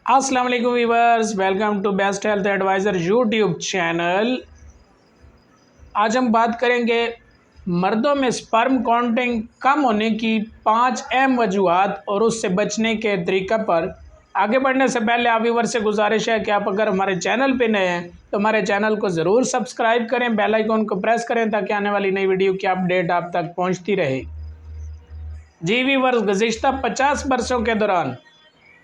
السلام علیکم viewers, welcome to best health advisor YouTube channel. آج ہم بات کریں گے مردوں میں سپرم کاؤنٹنگ کم ہونے کی 5 اہم وجوہات اور اس سے بچنے کے طریقہ پر۔ آگے بڑھنے سے پہلے آپ ویور سے گزارش ہے کہ آپ اگر ہمارے چینل پہ نئے ہیں تو ہمارے چینل کو ضرور سبسکرائب کریں، بیل آئیکن کو پریس کریں تاکہ آنے والی نئی ویڈیو کی اپڈیٹ آپ تک پہنچتی رہے۔ جی ویورز، گزشتہ 50 برسوں کے دوران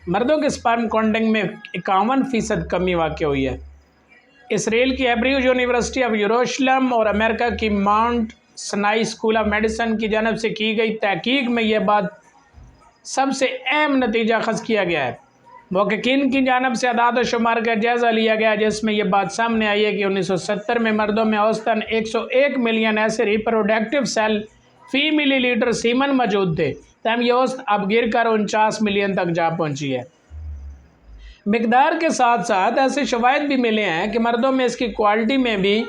مردوں کے سپرم کاؤنٹنگ میں 51% کمی واقع ہوئی ہے۔ اسرائیل کی ہیبریو یونیورسٹی آف یروشلم اور امریکہ کی ماؤنٹ سنائی اسکول آف میڈیسن کی جانب سے کی گئی تحقیق میں یہ بات سب سے اہم نتیجہ اخذ کیا گیا ہے۔ محققین کی جانب سے اعداد و شمار کا جائزہ لیا گیا جس میں یہ بات سامنے آئی ہے کہ 1970 میں مردوں میں اوسطاً 101 ملین ایسے ریپروڈکٹیو سیل فی ملی لیٹر سیمن موجود تھے، تاہم یہ اوسط اب گر کر 49 ملین تک جا پہنچی ہے۔ مقدار کے ساتھ ساتھ ایسے شواہد بھی ملے ہیں کہ مردوں میں اس کی کوالٹی میں بھی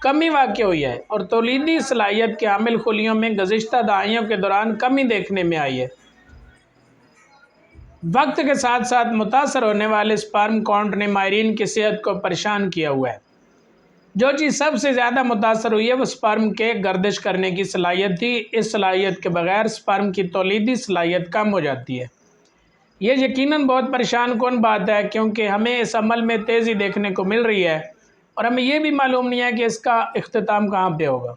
کمی واقع ہوئی ہے اور تولیدی صلاحیت کے حامل خلیوں میں گزشتہ دہائیوں کے دوران کمی دیکھنے میں آئی ہے۔ وقت کے ساتھ ساتھ متاثر ہونے والے سپرم کاؤنٹ نے ماہرین کی صحت کو پریشان کیا ہوا ہے۔ جو چیز سب سے زیادہ متاثر ہوئی ہے وہ سپرم کے گردش کرنے کی صلاحیت تھی۔ اس صلاحیت کے بغیر سپرم کی تولیدی صلاحیت کم ہو جاتی ہے۔ یہ یقیناً بہت پریشان کن بات ہے کیونکہ ہمیں اس عمل میں تیزی دیکھنے کو مل رہی ہے اور ہمیں یہ بھی معلوم نہیں ہے کہ اس کا اختتام کہاں پہ ہوگا۔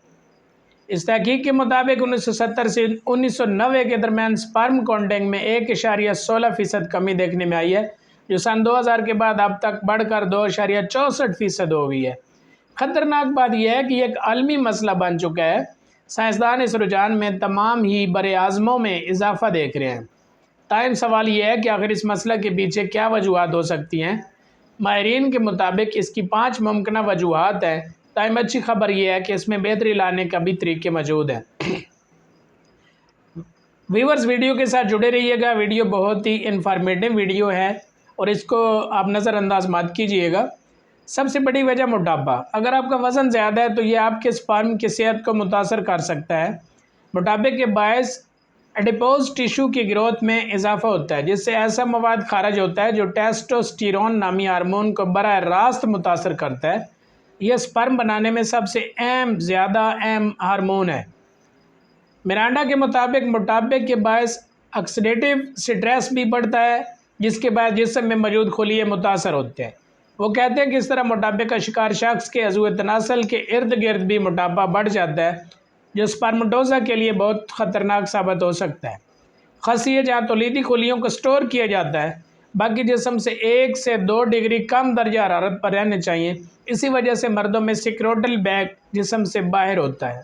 اس تحقیق کے مطابق 1970 سے 1990 کے درمیان سپرم کاؤنٹنگ میں 1.16% کمی دیکھنے میں آئی ہے، جو سن 2000 کے بعد اب تک بڑھ کر 2.64% ہو گئی ہے۔ خطرناک بات یہ ہے کہ یہ ایک عالمی مسئلہ بن چکا ہے۔ سائنسدان اس رجحان میں تمام ہی بر اعظموں میں اضافہ دیکھ رہے ہیں۔ تاہم سوال یہ ہے کہ آخر اس مسئلہ کے پیچھے کیا وجوہات ہو سکتی ہیں؟ ماہرین کے مطابق اس کی 5 ممکنہ وجوہات ہیں، تاہم اچھی خبر یہ ہے کہ اس میں بہتری لانے کا بھی طریقے موجود ہیں۔ ویورز، ویڈیو کے ساتھ جڑے رہیے گا، ویڈیو بہت ہی انفارمیٹیو ویڈیو ہے اور اس کو آپ نظر انداز مت کیجیے گا۔ سب سے بڑی وجہ موٹاپا۔ اگر آپ کا وزن زیادہ ہے تو یہ آپ کے سپرم کی صحت کو متاثر کر سکتا ہے۔ موٹاپے کے باعث ایڈیپوز ٹیشو کی گروتھ میں اضافہ ہوتا ہے جس سے ایسا مواد خارج ہوتا ہے جو ٹیسٹوسٹیرون نامی ہارمون کو براہ راست متاثر کرتا ہے۔ یہ سپرم بنانے میں سب سے زیادہ اہم ہارمون ہے۔ مرانڈا کے مطابق موٹاپے کے باعث آکسیڈیٹیو سٹریس بھی بڑھتا ہے جس کے باعث جسم میں موجود خلیے متاثر ہوتے ہیں۔ وہ کہتے ہیں کہ اس طرح موٹاپے کا شکار شخص کے عضو تناسل کے ارد گرد بھی موٹاپا بڑھ جاتا ہے جو سپرمٹوزا کے لیے بہت خطرناک ثابت ہو سکتا ہے۔ خصیے جہاں تولیدی خلیوں کو سٹور کیا جاتا ہے باقی جسم سے 1 سے 2 ڈگری کم درجہ حرارت پر رہنے چاہیے۔ اسی وجہ سے مردوں میں سکروٹل بیگ جسم سے باہر ہوتا ہے۔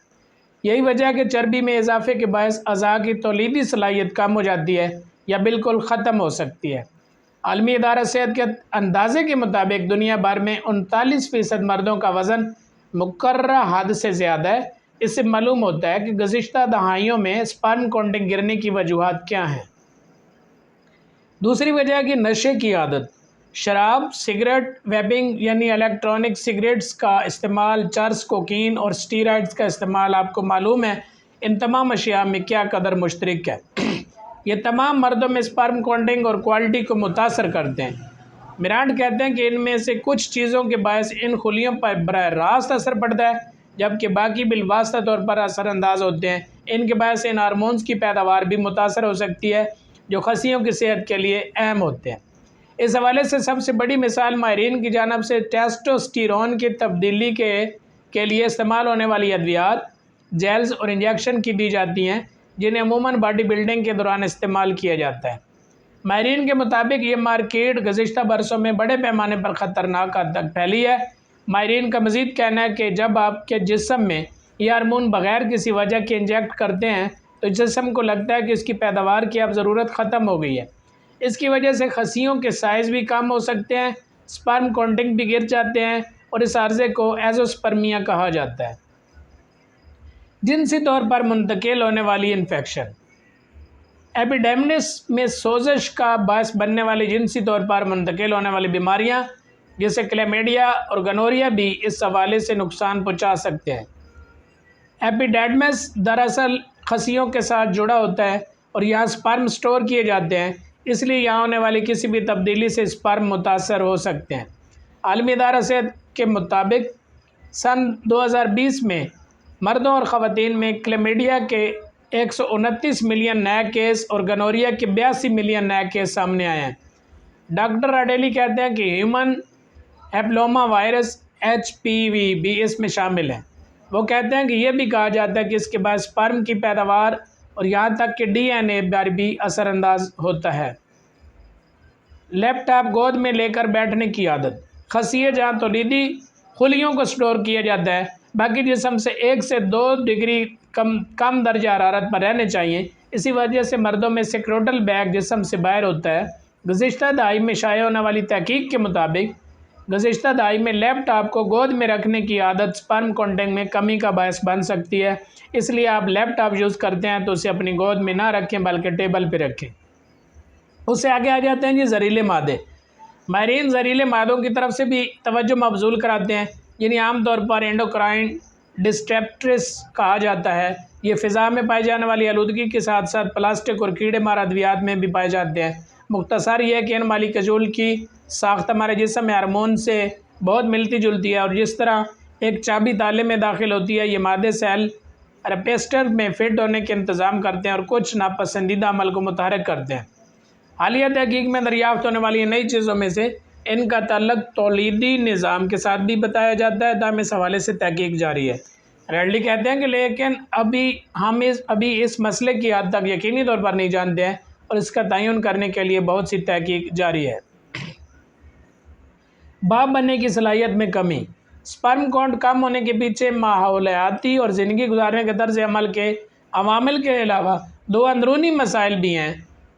یہی وجہ ہے کہ چربی میں اضافے کے باعث اعضاء کی تولیدی صلاحیت کم ہو جاتی ہے یا بالکل ختم ہو سکتی ہے۔ عالمی ادارہ صحت کے اندازے کے مطابق دنیا بھر میں 39% مردوں کا وزن مقررہ حد سے زیادہ ہے۔ اس سے معلوم ہوتا ہے کہ گزشتہ دہائیوں میں سپرم کاؤنٹنگ گرنے کی وجوہات کیا ہیں۔ دوسری وجہ ہے کہ نشے کی عادت۔ شراب، سگریٹ، ویپنگ یعنی الیکٹرانک سگریٹس کا استعمال، چرس، کوکین اور اسٹیرائڈز کا استعمال، آپ کو معلوم ہے ان تمام اشیاء میں کیا قدر مشترک ہے۔ یہ تمام مردوں میں سپرم کاؤنٹنگ اور کوالٹی کو متاثر کرتے ہیں۔ میرانڈ کہتے ہیں کہ ان میں سے کچھ چیزوں کے باعث ان خلیوں پر براہ راست اثر پڑتا ہے جبکہ باقی بالواسطہ طور پر اثر انداز ہوتے ہیں۔ ان کے باعث ان ہارمونز کی پیداوار بھی متاثر ہو سکتی ہے جو خصیوں کی صحت کے لیے اہم ہوتے ہیں۔ اس حوالے سے سب سے بڑی مثال ماہرین کی جانب سے ٹیسٹوسٹیرون کی تبدیلی کے لیے استعمال ہونے والی ادویات، جیلز اور انجیکشن کی دی جاتی ہیں جنہیں عموماً باڈی بلڈنگ کے دوران استعمال کیا جاتا ہے۔ ماہرین کے مطابق یہ مارکیٹ گزشتہ برسوں میں بڑے پیمانے پر خطرناک حد تک پھیلی ہے۔ ماہرین کا مزید کہنا ہے کہ جب آپ کے جسم میں یہ ہارمون بغیر کسی وجہ کے انجیکٹ کرتے ہیں تو جسم کو لگتا ہے کہ اس کی پیداوار کی اب ضرورت ختم ہو گئی ہے۔ اس کی وجہ سے خصیوں کے سائز بھی کم ہو سکتے ہیں، سپرم کاؤنٹنگ بھی گر جاتے ہیں اور اس عرضے کو ایزوسپرمیا کہا جاتا ہے۔ جنسی طور پر منتقل ہونے والی انفیکشن۔ ایپیڈیمنس میں سوزش کا باعث بننے والی جنسی طور پر منتقل ہونے والی بیماریاں جیسے کلیمیڈیا اور گنوریا بھی اس حوالے سے نقصان پہنچا سکتے ہیں۔ ایپیڈیڈمس دراصل خصیوں کے ساتھ جڑا ہوتا ہے اور یہاں سپرم سٹور کیے جاتے ہیں۔ اس لیے یہاں ہونے والی کسی بھی تبدیلی سے اسپرم متاثر ہو سکتے ہیں۔ عالمی ادارہ صحت کے مطابق سن 2020 میں مردوں اور خواتین میں کلیمیڈیا کے 129 ملین نئے کیس اور گنوریا کے 82 ملین نئے کیس سامنے آئے ہیں۔ ڈاکٹر اڈیلی کہتے ہیں کہ ہیومن ہیپلوما وائرس HPV بھی اس میں شامل ہے۔ وہ کہتے ہیں کہ یہ بھی کہا جاتا ہے کہ اس کے بعد اسپرم کی پیداوار اور یہاں تک کہ DNA پر بھی اثر انداز ہوتا ہے۔ لیپ ٹاپ گود میں لے کر بیٹھنے کی عادت۔ خصیے جہاں تولیدی خلیوں کو سٹور کیا جاتا ہے، باقی جسم سے 1 سے 2 ڈگری کم درجہ حرارت پر رہنے چاہیے۔ اسی وجہ سے مردوں میں سیکروٹل بیگ جسم سے باہر ہوتا ہے۔ گزشتہ دہائی میں شائع ہونے والی تحقیق کے مطابق گزشتہ دہائی میں لیپ ٹاپ کو گود میں رکھنے کی عادت اسپرم کانٹیکٹ میں کمی کا باعث بن سکتی ہے۔ اس لیے آپ لیپ ٹاپ یوز کرتے ہیں تو اسے اپنی گود میں نہ رکھیں بلکہ ٹیبل پہ رکھیں۔ اس سے آگے آ جاتے ہیں زہریلے مادے۔ ماہرین زہریلے مادوں کی طرف سے بھی توجہ مبذول کراتے ہیں، جنہیں عام طور پر اینڈوکرائن ڈسٹرپٹرس کہا جاتا ہے۔ یہ فضا میں پائے جانے والی آلودگی کے ساتھ ساتھ پلاسٹک اور کیڑے مار ادویات میں بھی پائے جاتے ہیں۔ مختصر یہ ہے کہ ان مالیکیول کی ساخت ہمارے جسم میں ہارمون سے بہت ملتی جلتی ہے، اور جس طرح ایک چابی تالے میں داخل ہوتی ہے، یہ مادے سیل ریپسٹر میں فٹ ہونے کے انتظام کرتے ہیں اور کچھ ناپسندیدہ عمل کو متحرک کرتے ہیں۔ حالیہ تحقیق میں دریافت ہونے والی نئی چیزوں میں سے ان کا تعلق تولیدی نظام کے ساتھ بھی بتایا جاتا ہے، تاہم اس حوالے سے تحقیق جاری ہے۔ ریڈلی کہتے ہیں کہ لیکن ہم اس مسئلے کی حد تک یقینی طور پر نہیں جانتے ہیں اور اس کا تعین کرنے کے لیے بہت سی تحقیق جاری ہے۔ باپ بننے کی صلاحیت میں کمی۔ اسپرم کاؤنٹ کم ہونے کے پیچھے ماحولیاتی اور زندگی گزارنے کے طرز عمل کے عوامل کے علاوہ 2 اندرونی مسائل بھی ہیں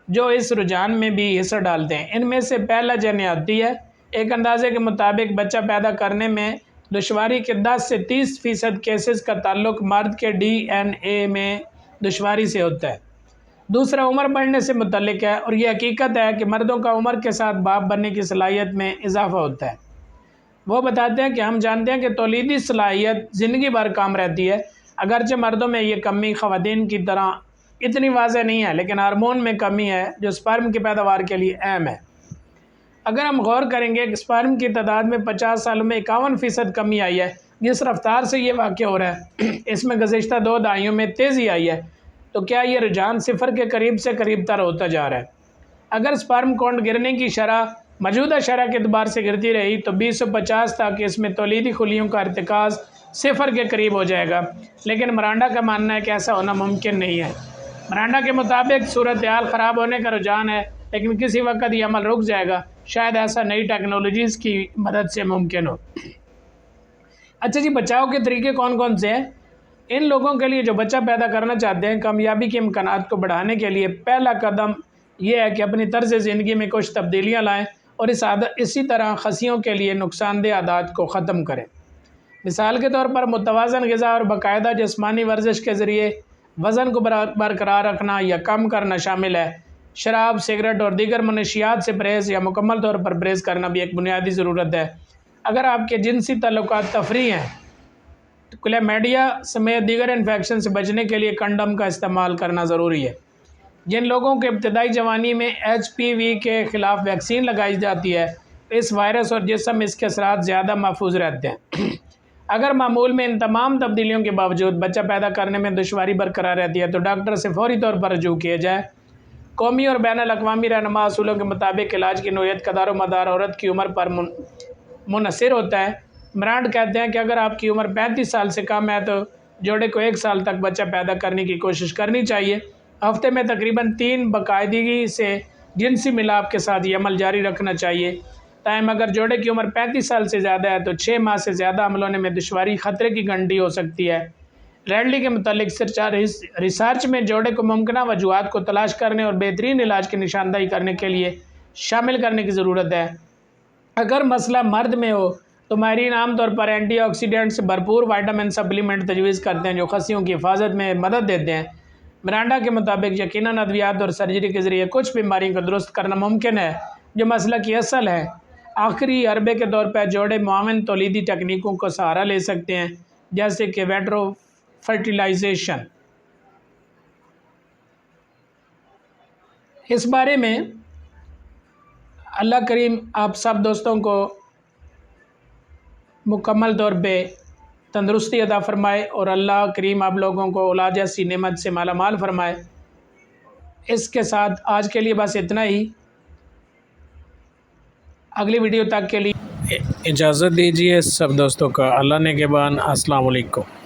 جو اس رجحان میں بھی حصہ ڈالتے ہیں۔ ان میں سے پہلا جینیاتی ہے۔ ایک اندازے کے مطابق بچہ پیدا کرنے میں دشواری کے 10 سے 30% کیسز کا تعلق مرد کے DNA میں دشواری سے ہوتا ہے۔ دوسرا عمر بڑھنے سے متعلق ہے، اور یہ حقیقت ہے کہ مردوں کا عمر کے ساتھ باپ بننے کی صلاحیت میں اضافہ ہوتا ہے۔ وہ بتاتے ہیں کہ ہم جانتے ہیں کہ تولیدی صلاحیت زندگی بھر کام رہتی ہے، اگرچہ مردوں میں یہ کمی خواتین کی طرح اتنی واضح نہیں ہے، لیکن ہارمون میں کمی ہے جو اسپرم کی پیداوار کے لیے اہم ہے۔ اگر ہم غور کریں گے کہ اسپرم کی تعداد میں 50 سالوں میں 51% کمی آئی ہے، جس رفتار سے یہ واقع ہو رہا ہے اس میں گزشتہ 2 دہائیوں میں تیزی آئی ہے، تو کیا یہ رجحان 0 کے قریب سے قریب تر ہوتا جا رہا ہے؟ اگر اسپرم کاؤنٹ گرنے کی شرح موجودہ شرح کے اعتبار سے گرتی رہی تو 2050 تک اس میں تولیدی خلیوں کا ارتکاز 0 کے قریب ہو جائے گا، لیکن مرانڈا کا ماننا ہے کہ ایسا ہونا ممکن نہیں ہے۔ مرانڈا کے مطابق صورتحال خراب ہونے کا رجحان ہے، لیکن کسی وقت یہ عمل رک جائے گا، شاید ایسا نئی ٹیکنالوجیز کی مدد سے ممکن ہو۔ اچھا جی، بچاؤ کے طریقے کون کون سے ہیں؟ ان لوگوں کے لیے جو بچہ پیدا کرنا چاہتے ہیں، کامیابی کے امکانات کو بڑھانے کے لیے پہلا قدم یہ ہے کہ اپنی طرز زندگی میں کچھ تبدیلیاں لائیں اور اسی طرح خصیوں کے لیے نقصان دہ عادات کو ختم کریں۔ مثال کے طور پر متوازن غذا اور باقاعدہ جسمانی ورزش کے ذریعے وزن کو برقرار رکھنا یا کم کرنا شامل ہے۔ شراب، سگریٹ اور دیگر منشیات سے پرہیز یا مکمل طور پر پرہیز کرنا بھی ایک بنیادی ضرورت ہے۔ اگر آپ کے جنسی تعلقات تفریح ہیں تو کلیمیڈیا سمیت دیگر انفیکشن سے بچنے کے لیے کنڈم کا استعمال کرنا ضروری ہے۔ جن لوگوں کے ابتدائی جوانی میں HPV کے خلاف ویکسین لگائی جاتی ہے، اس وائرس اور جسم اس کے اثرات زیادہ محفوظ رہتے ہیں۔ اگر معمول میں ان تمام تبدیلیوں کے باوجود بچہ پیدا کرنے میں دشواری برقرار رہتی ہے تو ڈاکٹر سے فوری طور پر رجوع کیا جائے۔ قومی اور بین الاقوامی رہنما اصولوں کے مطابق علاج کی نوعیت کا دار و مدار عورت کی عمر پر منحصر ہوتا ہے۔ برانڈ کہتے ہیں کہ اگر آپ کی عمر 35 سال سے کم ہے تو جوڑے کو 1 سال تک بچہ پیدا کرنے کی کوشش کرنی چاہیے۔ ہفتے میں تقریباً 3 باقاعدگی سے جنسی ملاپ کے ساتھ یہ عمل جاری رکھنا چاہیے۔ تاہم اگر جوڑے کی عمر 35 سال سے زیادہ ہے تو 6 ماہ سے زیادہ حمل ہونے میں دشواری خطرے کی گھنٹی ہو سکتی ہے۔ ریڈلی کے متعلق ریسرچ میں جوڑے کو ممکنہ وجوہات کو تلاش کرنے اور بہترین علاج کی نشاندہی کرنے کے لیے شامل کرنے کی ضرورت ہے۔ اگر مسئلہ مرد میں ہو تو ماہرین عام طور پر اینٹی آکسیڈنٹ سے بھرپور وائٹامن سپلیمنٹ تجویز کرتے ہیں جو خصیوں کی حفاظت میں مدد دیتے ہیں۔ مرانڈا کے مطابق یقیناً ادویات اور سرجری کے ذریعے کچھ بیماریوں کو درست کرنا ممکن ہے جو مسئلہ کی اصل ہے۔ آخری حربے کے طور پر جوڑے معاون تولیدی تکنیکوں کو سہارا لے سکتے ہیں، جیسے کہ ویٹرو فرٹیلائزیشن۔ اس بارے میں اللہ کریم آپ سب دوستوں کو مکمل طور پہ تندرستی عطا فرمائے اور اللہ کریم آپ لوگوں کو اولاد جیسی نعمت سے مالا مال فرمائے۔ اس کے ساتھ آج کے لیے بس اتنا ہی، اگلی ویڈیو تک کے لیے اجازت دیجیے سب دوستوں کا۔ اللہ نگہبان، السلام علیکم۔